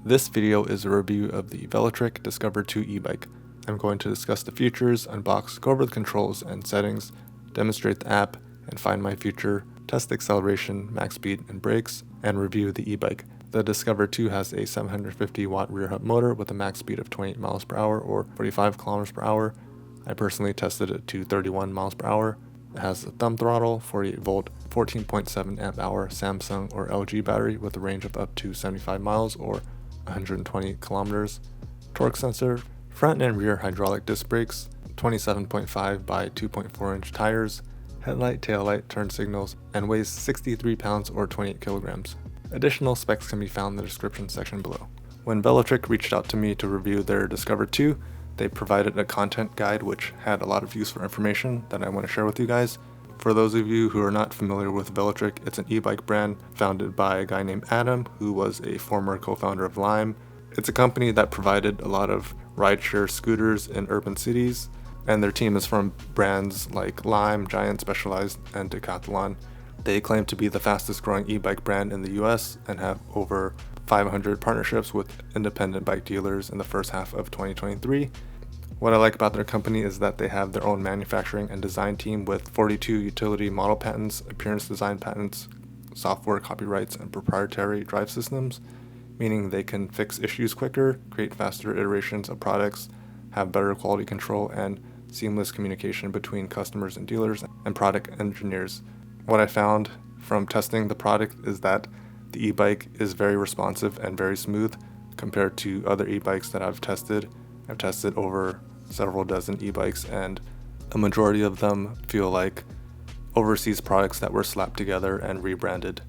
This video is a review of the Velotric Discover 2 e-bike. I'm going to discuss the features, unbox, go over the controls and settings, demonstrate the app, and find my future, test the acceleration, max speed, and brakes, and review the e-bike. The Discover 2 has a 750 watt rear hub motor with a max speed of 28 miles per hour or 45 kilometers per hour. I personally tested it to 31 miles per hour. It has a thumb throttle, 48 volt, 14.7 amp hour Samsung or LG battery with a range of up to 75 miles or 120 kilometers, torque sensor, front and rear hydraulic disc brakes, 27.5 by 2.4 inch tires, headlight, taillight, turn signals, and weighs 63 pounds or 28 kilograms. Additional specs can be found in the description section below. When Velotric reached out to me to review their Discover 2, they provided a content guide which had a lot of useful information that I want to share with you guys. For those of you who are not familiar with Velotric, it's an e-bike brand founded by a guy named Adam, who was a former co-founder of Lime. It's a company that provided a lot of rideshare scooters in urban cities, and their team is from brands like Lime, Giant, Specialized, and Decathlon. They claim to be the fastest growing e-bike brand in the US and have over 500 partnerships with independent bike dealers in the first half of 2023. What I like about their company is that they have their own manufacturing and design team with 42 utility model patents, appearance design patents, software copyrights, and proprietary drive systems, meaning they can fix issues quicker, create faster iterations of products, have better quality control, and seamless communication between customers and dealers and product engineers. What I found from testing the product is that the e-bike is very responsive and very smooth compared to other e-bikes that I've tested. I've tested over several dozen e-bikes, and a majority of them feel like overseas products that were slapped together and rebranded.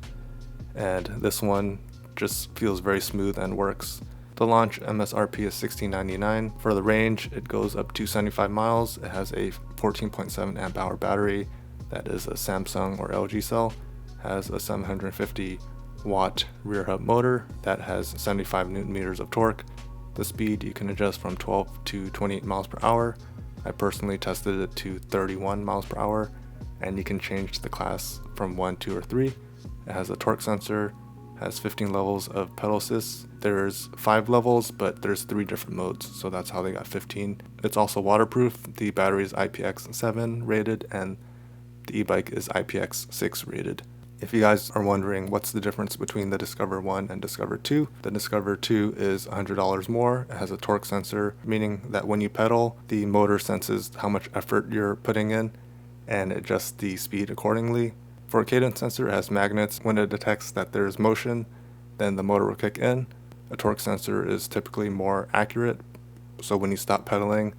And this one just feels very smooth and works. The launch MSRP is $16.99. For the range, it goes up to 75 miles. It has a 14.7 amp hour battery that is a Samsung or LG cell, has a 750 watt rear hub motor that has 75 newton meters of torque. The speed you can adjust from 12 to 28 miles per hour. I personally tested it to 31 miles per hour, and you can change the class from 1, 2, or 3. It has a torque sensor, has 15 levels of pedal assist. There's 5 levels, but there's 3 different modes, so that's how they got 15. It's also waterproof. The battery is IPX7 rated, and the e-bike is IPX6 rated. If you guys are wondering what's the difference between the Discover 1 and Discover 2, the Discover 2 is $100 more. It has a torque sensor, meaning that when you pedal, the motor senses how much effort you're putting in and adjusts the speed accordingly. For a cadence sensor, it has magnets. When it detects that there's motion, then the motor will kick in. A torque sensor is typically more accurate, so when you stop pedaling,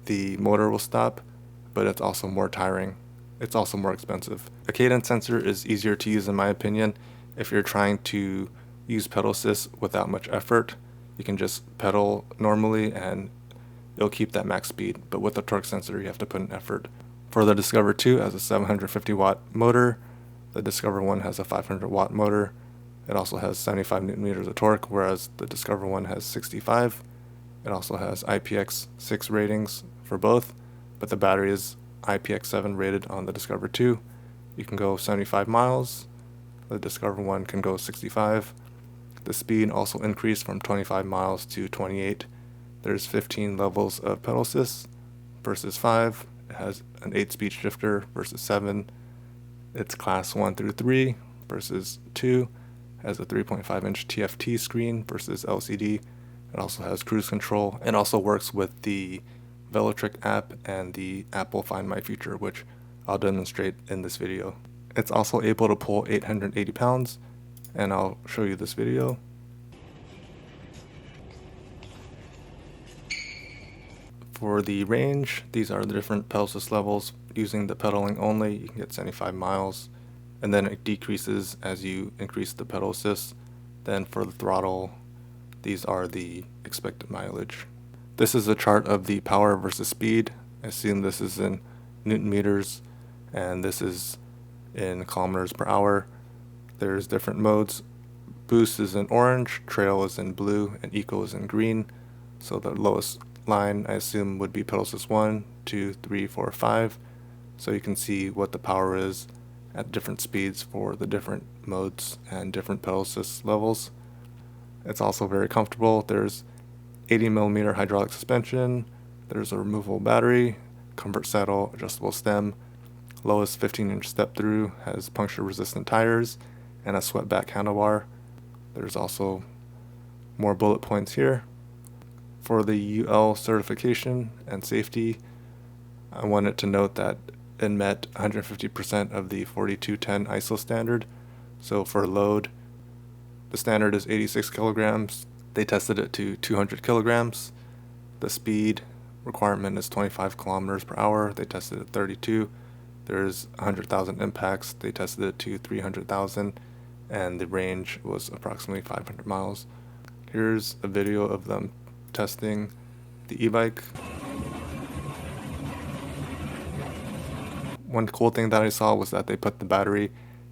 the motor will stop, but it's also more tiring. It's also more expensive. A cadence sensor is easier to use in my opinion. If you're trying to use pedal assist without much effort, you can just pedal normally and it'll keep that max speed. But with a torque sensor, you have to put in effort. For the Discover 2, it has a 750 watt motor. The Discover 1 has a 500 watt motor. It also has 75 newton meters of torque, whereas the Discover 1 has 65. It also has IPX6 ratings for both, but the battery is IPX7 rated on the Discover 2. You can go 75 miles. The Discover 1 can go 65. The speed also increased from 25 miles to 28. There's 15 levels of pedal assist versus 5. It has an 8-speed shifter versus 7. It's class 1 through 3 versus 2. It has a 3.5 inch TFT screen versus LCD. It also has cruise control and also works with the Velotric app and the Apple Find My feature, which I'll demonstrate in this video. It's also able to pull 880 pounds, and I'll show you this video. For the range, these are the different pedal assist levels. Using the pedaling only, you can get 75 miles, and then it decreases as you increase the pedal assist. Then for the throttle, these are the expected mileage. This is a chart of the power versus speed. I assume this is in newton meters, and this is in kilometers per hour. There's different modes. Boost is in orange, trail is in blue, and eco is in green. So the lowest line, I assume, would be pedal assist 1, 2, 3, 4, 5. So you can see what the power is at different speeds for the different modes and different pedal assist levels. It's also very comfortable. There's 80mm hydraulic suspension, there's a removable battery, comfort saddle, adjustable stem, lowest 15-inch step through, has puncture resistant tires, and a swept back handlebar. There's also more bullet points here. For the UL certification and safety, I wanted to note that it met 150% of the 4210 ISO standard. So for load, the standard is 86 kilograms. They tested it to 200 kilograms. The speed requirement is 25 kilometers per hour. They tested it at 32. There's 100,000 impacts. They tested it to 300,000, and the range was approximately 500 miles. Here's a video of them testing the Ebike. One cool thing that I saw was that they put the battery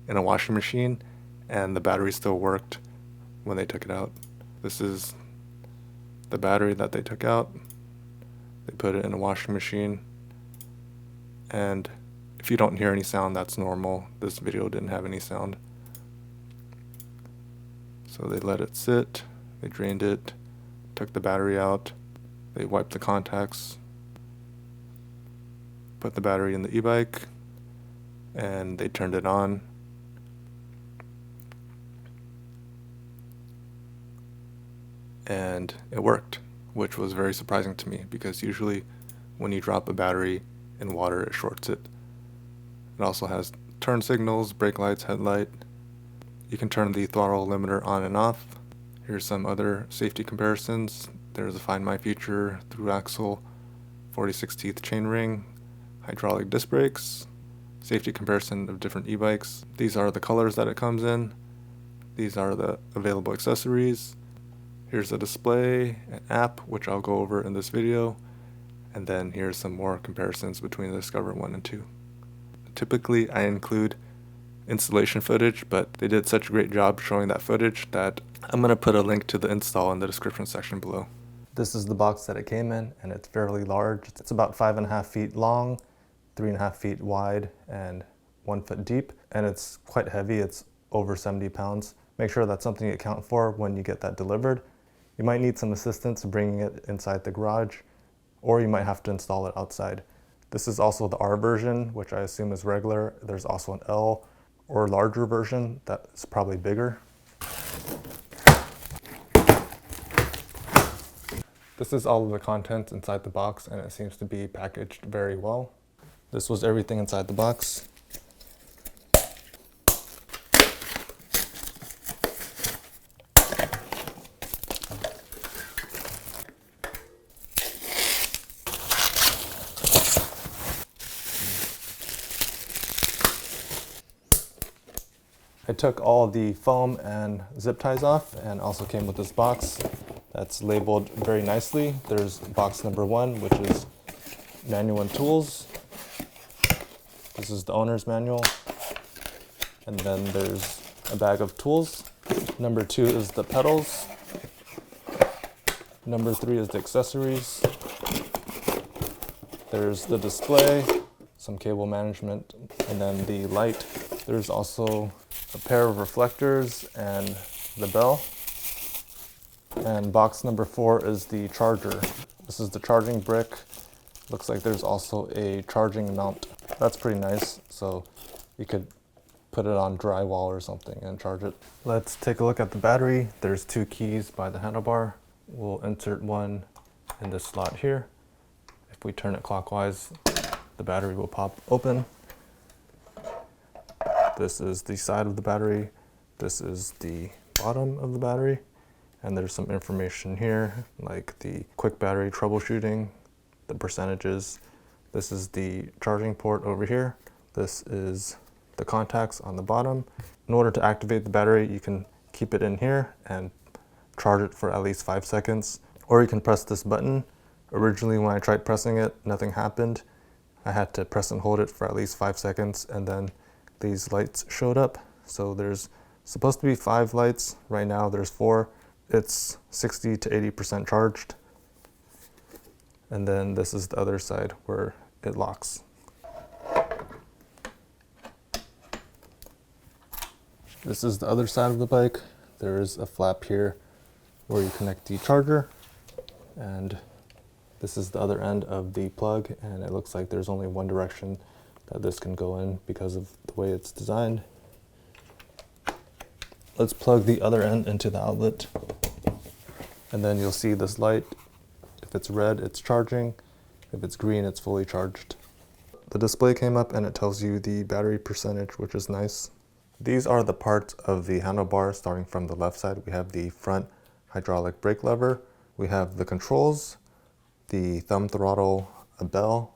in a washing machine, and the battery still worked when they took it out. This is the battery that they took out. They put it in a washing machine, and if you don't hear any sound, that's normal. This video didn't have any sound. So they let it sit, they drained it, took the battery out, they wiped the contacts, put the battery in the Ebike, and they turned it on. And it worked, which was very surprising to me, because usually when you drop a battery in water, it shorts it. It also has turn signals, brake lights, headlight. You can turn the throttle limiter on and off. Here's some other safety comparisons. There's a Find My feature through Accel, 46 teeth chainring, hydraulic disc brakes, safety comparison of different e-bikes. These are the colors that it comes in. These are the available accessories. Here's a display, an app, which I'll go over in this video, and then here's some more comparisons between the Discover 1 and 2. Typically, I include installation footage, but they did such a great job showing that footage that I'm going to put a link to the install in the description section below. This is the box that it came in, and it's fairly large. It's about 5.5 feet long, 3.5 feet wide, and 1 foot deep, and it's quite heavy. It's over 70 pounds. Make sure that's something you account for when you get that delivered. You might need some assistance bringing it inside the garage, or you might have to install it outside. This is also the R version, which I assume is regular. There's also an L or larger version that's probably bigger. This is all of the contents inside the box, and it seems to be packaged very well. This was everything inside the box. I took all the foam and zip ties off, and also came with this box that's labeled very nicely. There's box number 1, which is manual and tools. This is the owner's manual. And then there's a bag of tools. Number 2 is the pedals. Number 3 is the accessories. There's the display, some cable management, and then the light. There's also a pair of reflectors and the bell. And box number 4 is the charger. This is the charging brick. Looks like there's also a charging mount. That's pretty nice, so you could put it on drywall or something and charge it. Let's take a look at the battery. There's 2 keys by the handlebar. We'll insert one in this slot here. If we turn it clockwise, the battery will pop open. This is the side of the battery. This is the bottom of the battery. And there's some information here, like the quick battery troubleshooting, the percentages. This is the charging port over here. This is the contacts on the bottom. In order to activate the battery, you can keep it in here and charge it for at least 5 seconds. Or you can press this button. Originally, when I tried pressing it, nothing happened. I had to press and hold it for at least 5 seconds, and then these lights showed up. So there's supposed to be 5 lights. Right now there's 4. It's 60 to 80% charged. And then this is the other side where it locks. This is the other side of the bike. There is a flap here where you connect the charger, and this is the other end of the plug, and it looks like there's only one direction that this can go in because of the way it's designed. Let's plug the other end into the outlet, and then you'll see this light. If it's red, it's charging. If it's green, it's fully charged. The display came up and it tells you the battery percentage, which is nice. These are the parts of the handlebar. Starting from the left side, we have the front hydraulic brake lever. We have the controls, the thumb throttle, a bell.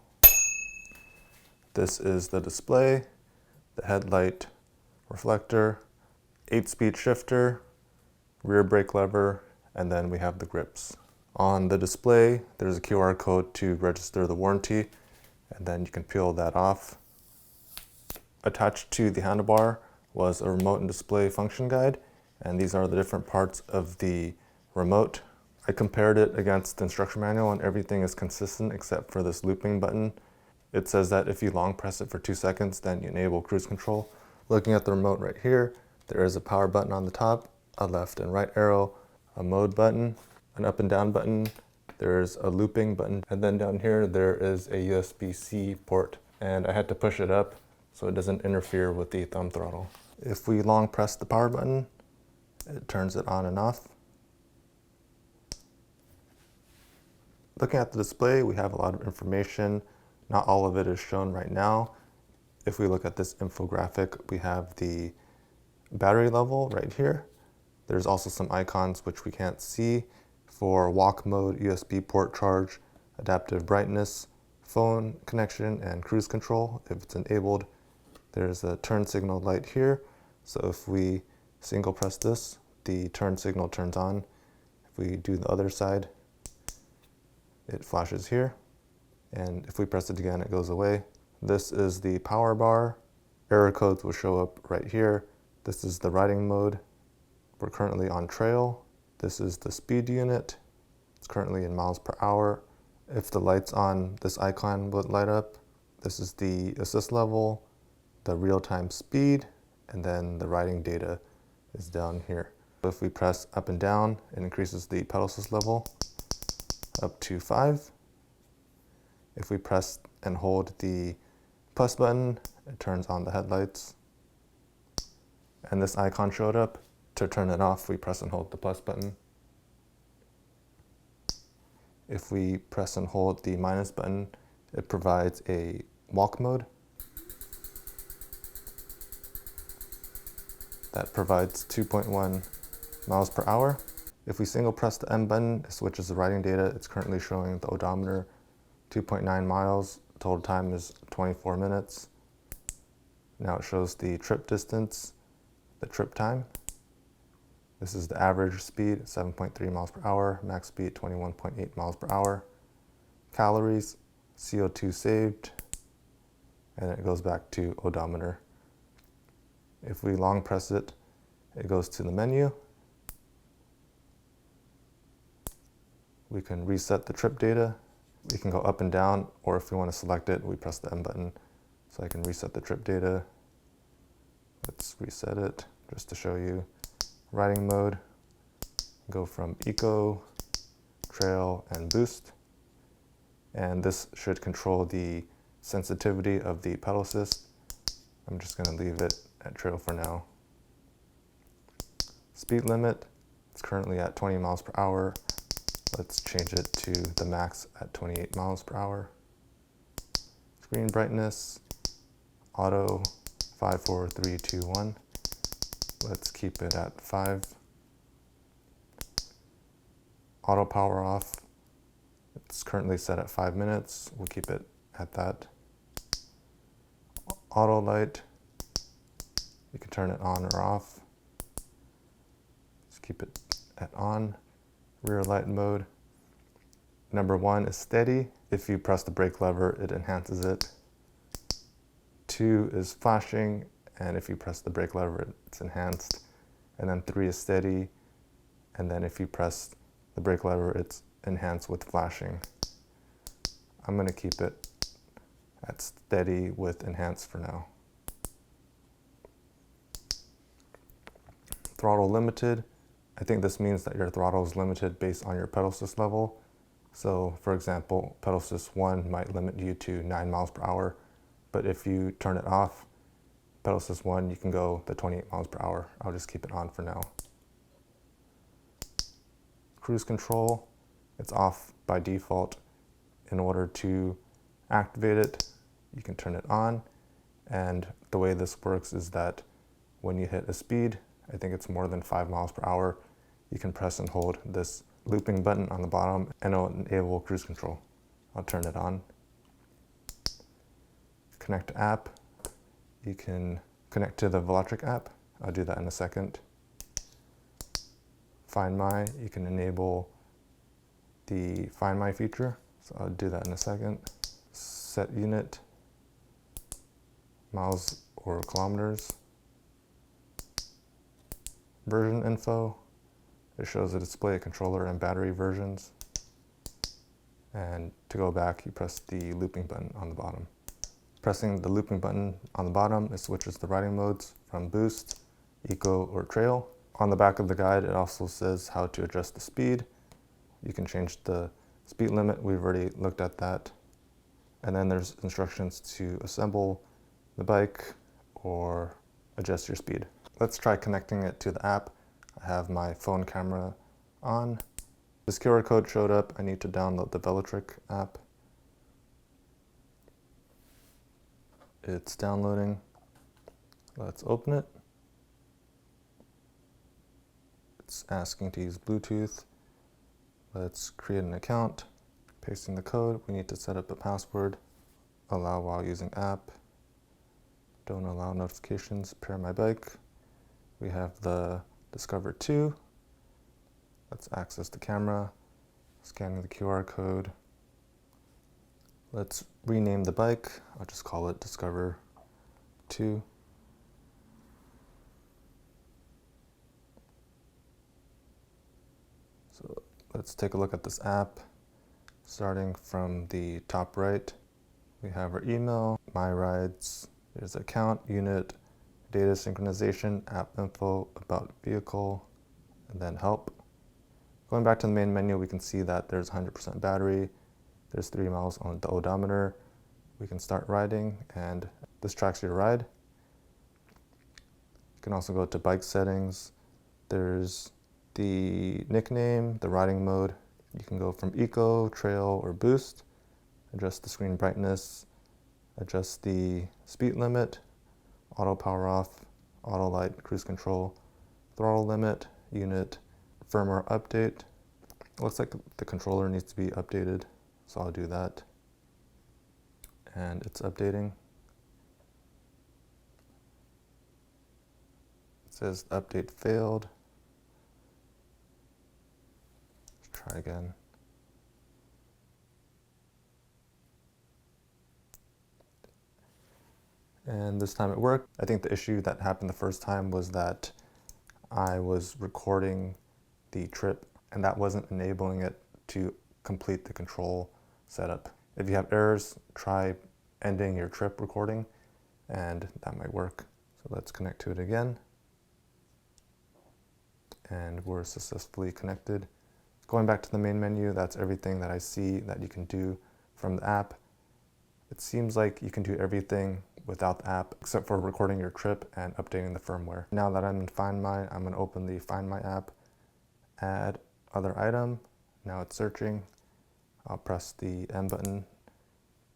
This is the display, the headlight reflector, 8-speed shifter, rear brake lever, and then we have the grips. On the display, there's a QR code to register the warranty, and then you can peel that off. Attached to the handlebar was a remote and display function guide, and these are the different parts of the remote. I compared it against the instruction manual, and everything is consistent except for this looping button. It says that if you long press it for 2 seconds, then you enable cruise control. Looking at the remote right here, there is a power button on the top, a left and right arrow, a mode button, an up and down button, there's a looping button, and then down here there is a USB-C port, and I had to push it up so it doesn't interfere with the thumb throttle. If we long press the power button, it turns it on and off. Looking at the display, we have a lot of information. Not all of it is shown right now. If we look at this infographic, we have the battery level right here. There's also some icons which we can't see for walk mode, USB port charge, adaptive brightness, phone connection, and cruise control if it's enabled. There's a turn signal light here. So if we single press this, the turn signal turns on. If we do the other side, it flashes here. And if we press it again, it goes away. This is the power bar. Error codes will show up right here. This is the riding mode. We're currently on trail. This is the speed unit. It's currently in miles per hour. If the light's on, this icon would light up. This is the assist level, the real-time speed, and then the riding data is down here. If we press up and down, it increases the pedal assist level up to 5. If we press and hold the plus button, it turns on the headlights. And this icon showed up. To turn it off, we press and hold the plus button. If we press and hold the minus button, it provides a walk mode that provides 2.1 miles per hour. If we single press the M button, it switches the riding data. It's currently showing the odometer 2.9 miles. Total time is 24 minutes. Now it shows the trip distance, the trip time. This is the average speed, 7.3 miles per hour, max speed 21.8 miles per hour. Calories, CO2 saved, and it goes back to odometer. If we long press it, it goes to the menu. We can reset the trip data. We can go up and down, or if we want to select it, we press the M button. So I can reset the trip data. Let's reset it just to show you. Riding mode, go from eco, trail, and boost. And this should control the sensitivity of the pedal assist. I'm just going to leave it at trail for now. Speed limit, it's currently at 20 miles per hour. Let's change it to the max at 28 miles per hour. Screen brightness, auto, 5, 4, 3, 2, 1. Let's keep it at 5. Auto power off, it's currently set at 5 minutes. We'll keep it at that. Auto light, you can turn it on or off. Let's keep it at on. Rear light mode. Number 1 is steady. If you press the brake lever, it enhances it. 2 is flashing, and if you press the brake lever, it's enhanced. And then 3 is steady, and then if you press the brake lever, it's enhanced with flashing. I'm going to keep it at steady with enhanced for now. Throttle limited, I think this means that your throttle is limited based on your pedal assist level. So for example, pedal assist 1 might limit you to 9 miles per hour, but if you turn it off, pedal assist 1, you can go the 28 miles per hour. I'll just keep it on for now. Cruise control, it's off by default. In order to activate it, you can turn it on. And the way this works is that when you hit a speed, I think it's more than 5 miles per hour, you can press and hold this looping button on the bottom and it'll enable cruise control. I'll turn it on. Connect to app. You can connect to the Velotric app. I'll do that in a second. Find My, you can enable the Find My feature. So I'll do that in a second. Set unit, miles or kilometers. Version info, it shows the display, controller, and battery versions. And to go back, you press the looping button on the bottom. Pressing the looping button on the bottom, it switches the riding modes from boost, eco, or trail. On the back of the guide, it also says how to adjust the speed. You can change the speed limit, we've already looked at that. And then there's instructions to assemble the bike or adjust your speed. Let's try connecting it to the app. I have my phone camera on. This QR code showed up. I need to download the Velotric app. It's downloading. Let's open it. It's asking to use Bluetooth. Let's create an account. Pasting the code. We need to set up a password. Allow while using app. Don't allow notifications. Pair my bike. We have the Discover 2. Let's access the camera. Scanning the QR code. Let's rename the bike. I'll just call it Discover 2. So let's take a look at this app. Starting from the top right, we have our email, my rides, there's account, unit, data synchronization, app info, about vehicle, and then help. Going back to the main menu, we can see that there's 100% battery, there's 3 miles on the odometer. We can start riding, and this tracks your ride. You can also go to bike settings. There's the nickname, the riding mode. You can go from eco, trail, or boost. Adjust the screen brightness, adjust the speed limit, auto power off, auto light, cruise control, throttle limit, unit, firmware update. Looks like the controller needs to be updated, so I'll do that. And it's updating. It says update failed. Let's try again. And this time it worked. I think the issue that happened the first time was that I was recording the trip and that wasn't enabling it to complete the control setup. If you have errors, try ending your trip recording and that might work. So let's connect to it again. And we're successfully connected. Going back to the main menu, that's everything that I see that you can do from the app. It seems like you can do everything without the app except for recording your trip and updating the firmware. Now that I'm in Find My, I'm going to open the Find My app, add other item. Now it's searching. I'll press the M button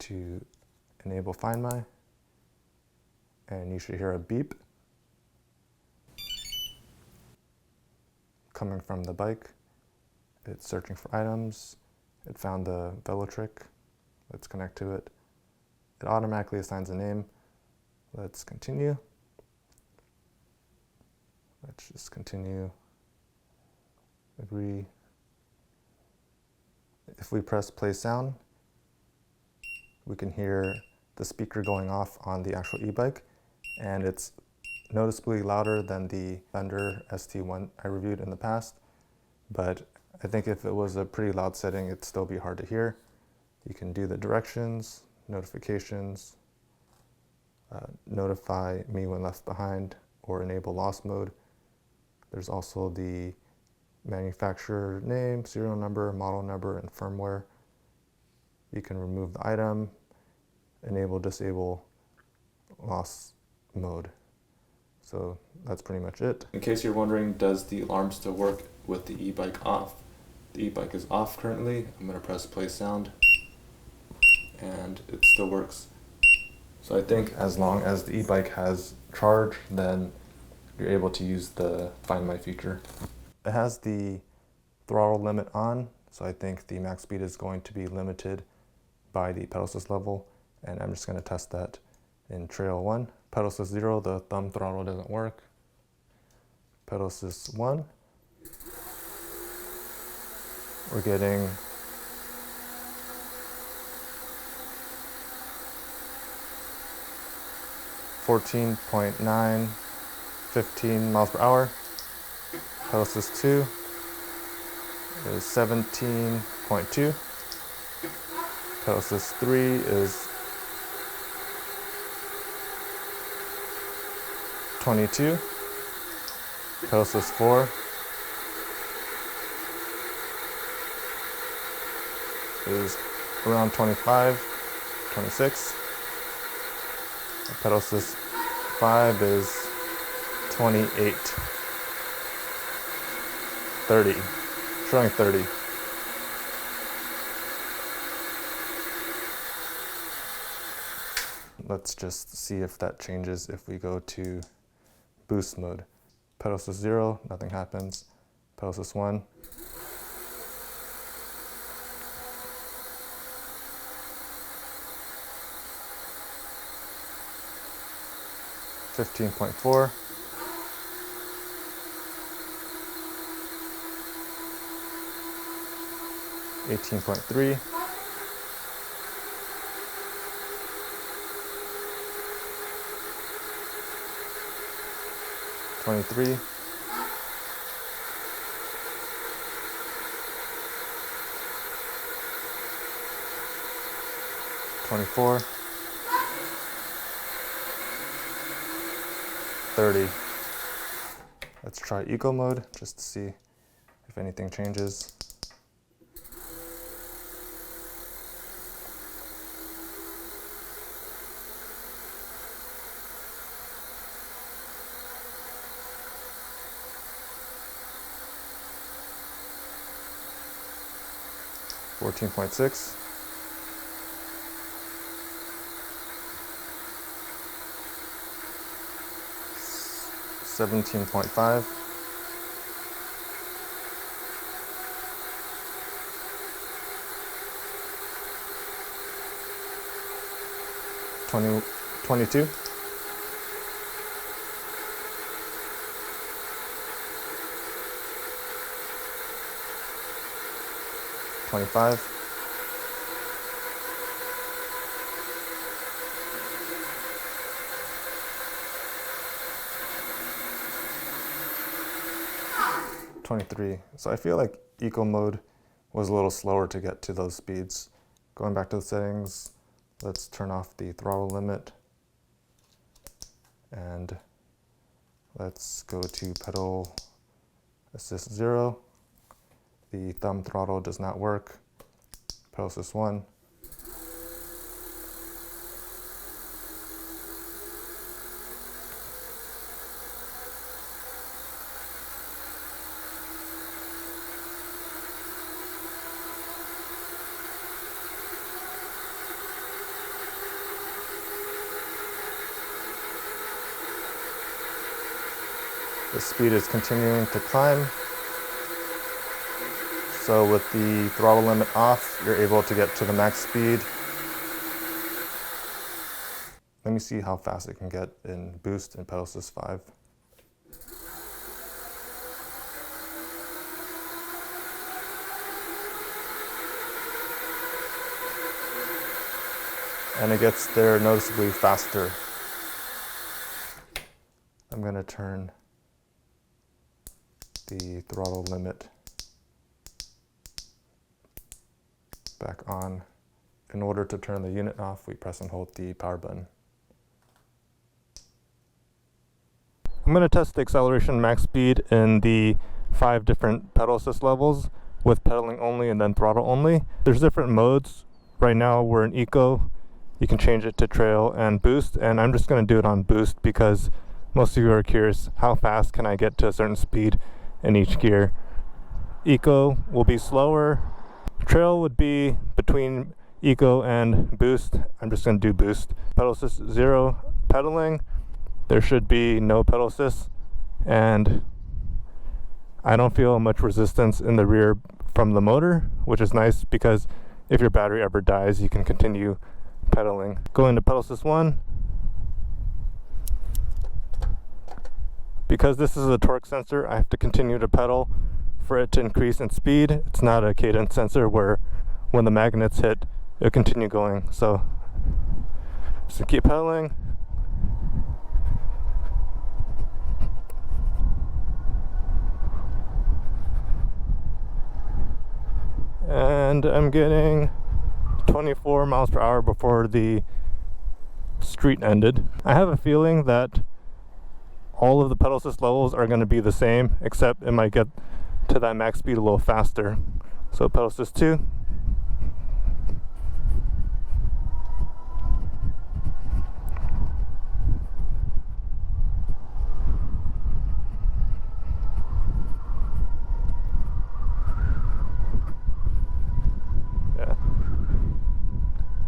to enable Find My, and you should hear a beep coming from the bike. It's searching for items. It found the Velotric. Let's connect to it. It automatically assigns a name. Let's continue. Let's just continue. Agree. If we press play sound, we can hear the speaker going off on the actual e-bike, and it's noticeably louder than the Thunder ST1 I reviewed in the past, but I think if it was a pretty loud setting, it'd still be hard to hear. You can do the directions, notifications, notify me when left behind, or enable lost mode. There's also the manufacturer name, serial number, model number, and firmware. You can remove the item, enable, disable loss mode. So that's pretty much it. In case you're wondering, does the alarm still work with the e-bike off? The e-bike is off currently. I'm going to press play sound and it still works. So I think as long as the e-bike has charge, then you're able to use the Find My feature. It has the throttle limit on, so I think the max speed is going to be limited by the pedal assist level, and I'm just going to test that in trail 1. Pedal assist 0, the thumb throttle doesn't work. Pedal assist 1, we're getting 14.9, 15 miles per hour. Pedal assist 2 is 17.2. Pedal assist 3 is 22. Pedal assist 4 is around 25, 26. Pedal assist 5 is 28, 30, showing 30. Let's just see if that changes if we go to boost mode. Pedal assist 0, nothing happens. Pedal assist 1. $15.4. $18.3. $23. $24. $30. Let's try eco mode just to see if anything changes. $14.6. $17.5. $22. $25. $23. So I feel like eco mode was a little slower to get to those speeds. Going back to the settings, let's turn off the throttle limit and let's go to pedal assist 0. The thumb throttle does not work. Pedal assist 1. The speed is continuing to climb. So with the throttle limit off, you're able to get to the max speed. Let me see how fast it can get in boost and pedal assist 5. And it gets there noticeably faster. I'm going to turn the throttle limit back on. In order to turn the unit off, we press and hold the power button. I'm going to test the acceleration max speed in the 5 different pedal assist levels with pedaling only and then throttle only. There's different modes. Right now we're in Eco. You can change it to Trail and Boost, and I'm just going to do it on Boost because most of you are curious, how fast can I get to a certain speed in each gear? Eco will be slower. Trail would be between Eco and Boost. I'm just going to do Boost. Pedal assist 0 pedaling. There should be no pedal assist, and I don't feel much resistance in the rear from the motor, which is nice because if your battery ever dies, you can continue pedaling. Going to pedal assist 1. Because this is a torque sensor, I have to continue to pedal for it to increase in speed. It's not a cadence sensor where when the magnets hit, it'll continue going. So just keep pedaling. And I'm getting 24 miles per hour before the street ended. I have a feeling that all of the pedal assist levels are going to be the same, except it might get to that max speed a little faster. So pedal assist 2.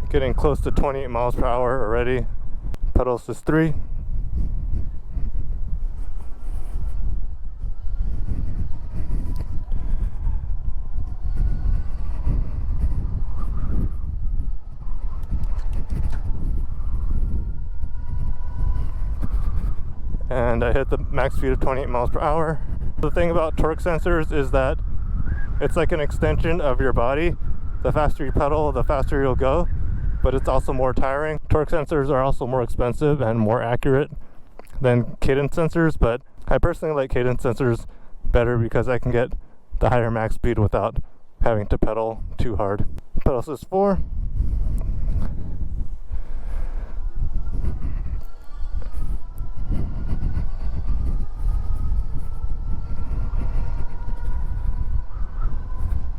Getting close to 28 miles per hour already. Pedal assist 3. And I hit the max speed of 28 miles per hour. The thing about torque sensors is that it's like an extension of your body. The faster you pedal, the faster you'll go. But it's also more tiring. Torque sensors are also more expensive and more accurate than cadence sensors, but I personally like cadence sensors better because I can get the higher max speed without having to pedal too hard. Pedal assist 4.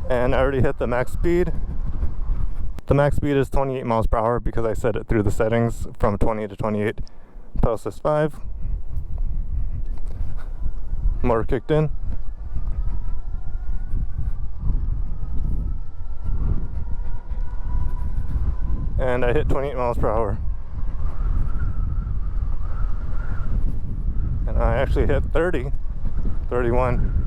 And I already hit the max speed. The max speed is 28 miles per hour because I set it through the settings from 20 to 28. Pedal assist 5. Motor kicked in. And I hit 28 miles per hour. And I actually hit 31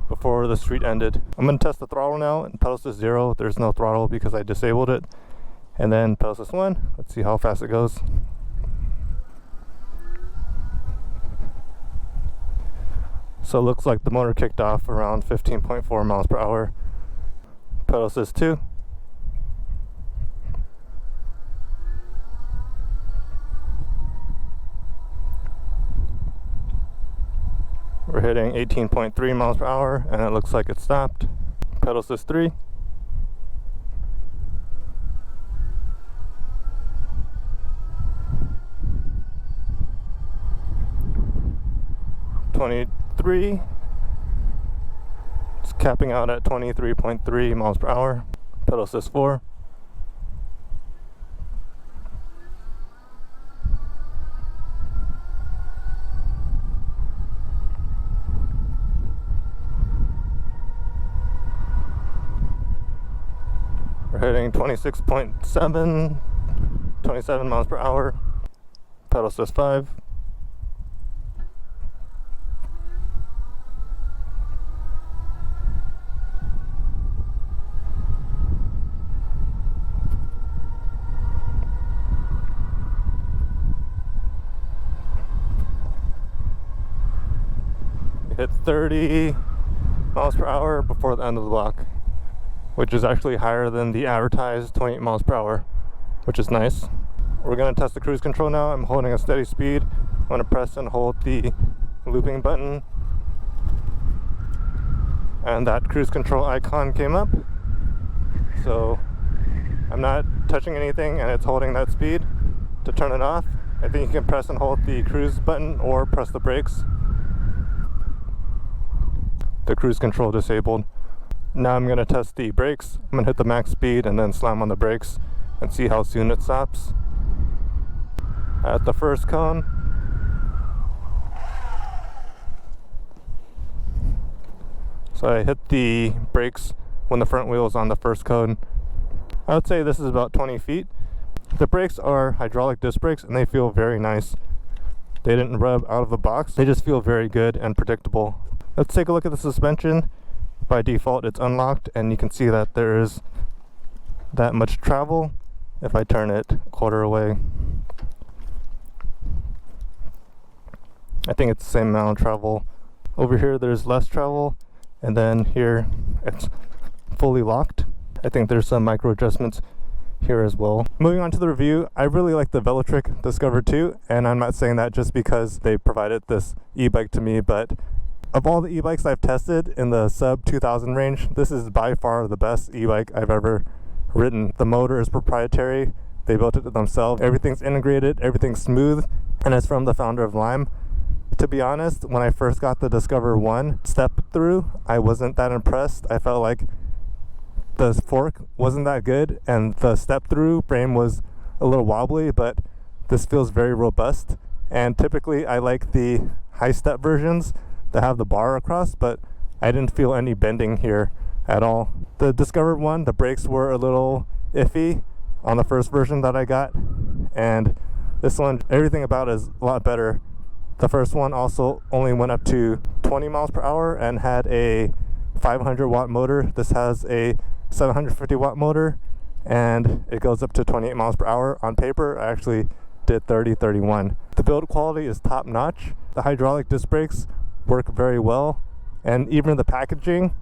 before the street ended. I'm going to test the throttle now, and pedal assist 0, there's no throttle because I disabled it. And then pedal assist 1, let's see how fast it goes. So it looks like the motor kicked off around 15.4 miles per hour. Pedal assist 2. We're hitting 18.3 miles per hour, and it looks like it stopped. Pedal assist 3. It's capping out at 23.3 miles per hour. Pedal assist 4. We're hitting 27 miles per hour. Pedal assist 5. Hit 30 miles per hour before the end of the block, which is actually higher than the advertised 28 miles per hour, which is nice. We're going to test the cruise control now. I'm holding a steady speed. I'm going to press and hold the looping button, and that cruise control icon came up. So I'm not touching anything, and it's holding that speed. To turn it off, I think you can press and hold the cruise button or press the brakes. the cruise control disabled. Now I'm going to test the brakes. I'm going to hit the max speed and then slam on the brakes and see how soon it stops. At the first cone, so I hit the brakes when the front wheel is on the first cone. I would say this is about 20 feet. The brakes are hydraulic disc brakes and they feel very nice. They didn't rub out of the box. They just feel very good and predictable. Let's take a look at the suspension. By default it's unlocked and you can see that there is that much travel if I turn it a quarter away. I think it's the same amount of travel. Over here there's less travel, and then here it's fully locked. I think there's some micro adjustments here as well. Moving on to the review, I really like the Velotric Discover 2, and I'm not saying that just because they provided this e-bike to me, but of all the e-bikes I've tested in the sub 2000 range, this is by far the best e-bike I've ever ridden. The motor is proprietary, they built it themselves, everything's integrated, everything's smooth, and it's from the founder of Lime. To be honest, when I first got the Discover 1 step through, I wasn't that impressed. I felt like the fork wasn't that good and the step through frame was a little wobbly, but this feels very robust. And typically I like the high step versions that have the bar across, but I didn't feel any bending here at all. The Discover 1, the brakes were a little iffy on the first version that I got, and this one, everything about it is a lot better. The first one also only went up to 20 miles per hour and had a 500 watt motor. This has a 750 watt motor and it goes up to 28 miles per hour. On paper I actually did 30-31. The build quality is top notch. The hydraulic disc brakes work very well, and even the packaging,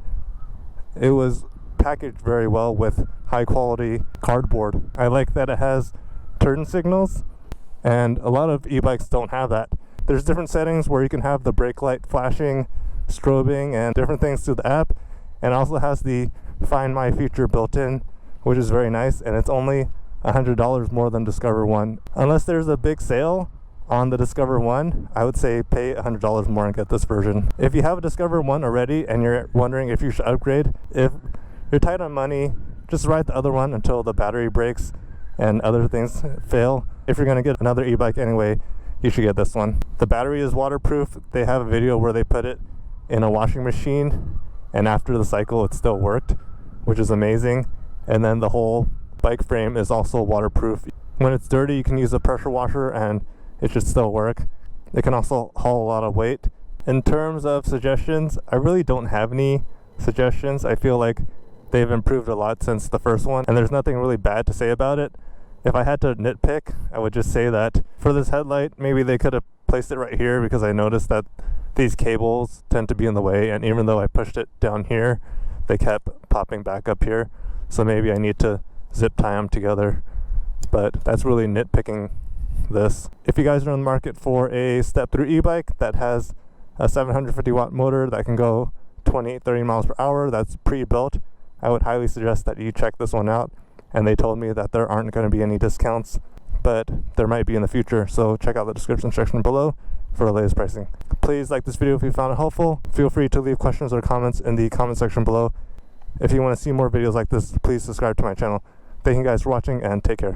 it was packaged very well with high quality cardboard. I like that it has turn signals, and a lot of e-bikes don't have that. There's different settings where you can have the brake light flashing, strobing, and different things through the app, and also has the Find My feature built in, which is very nice, and it's only $100 more than Discover 1. Unless there's a big sale on the Discover 1, I would say pay $100 more and get this version. If you have a Discover 1 already and you're wondering if you should upgrade, if you're tight on money, just ride the other one until the battery breaks and other things fail. If you're going to get another e-bike anyway, you should get this one. The battery is waterproof. They have a video where they put it in a washing machine and after the cycle it still worked, which is amazing. And then the whole bike frame is also waterproof. When it's dirty you can use a pressure washer and it should still work. It can also haul a lot of weight. In terms of suggestions, I really don't have any suggestions. I feel like they've improved a lot since the first one, and there's nothing really bad to say about it. If I had to nitpick, I would just say that for this headlight, maybe they could have placed it right here, because I noticed that these cables tend to be in the way, and even though I pushed it down here, they kept popping back up here. So maybe I need to zip tie them together. But that's really nitpicking this. If you guys are in the market for a step-through e-bike that has a 750 watt motor that can go 28-30 miles per hour, that's pre-built, I would highly suggest that you check this one out. And they told me that there aren't going to be any discounts, but there might be in the future, so check out the description section below for the latest pricing. Please like this video if you found it helpful. Feel free to leave questions or comments in the comment section below. If you want to see more videos like this, please subscribe to my channel. Thank you guys for watching, and take care.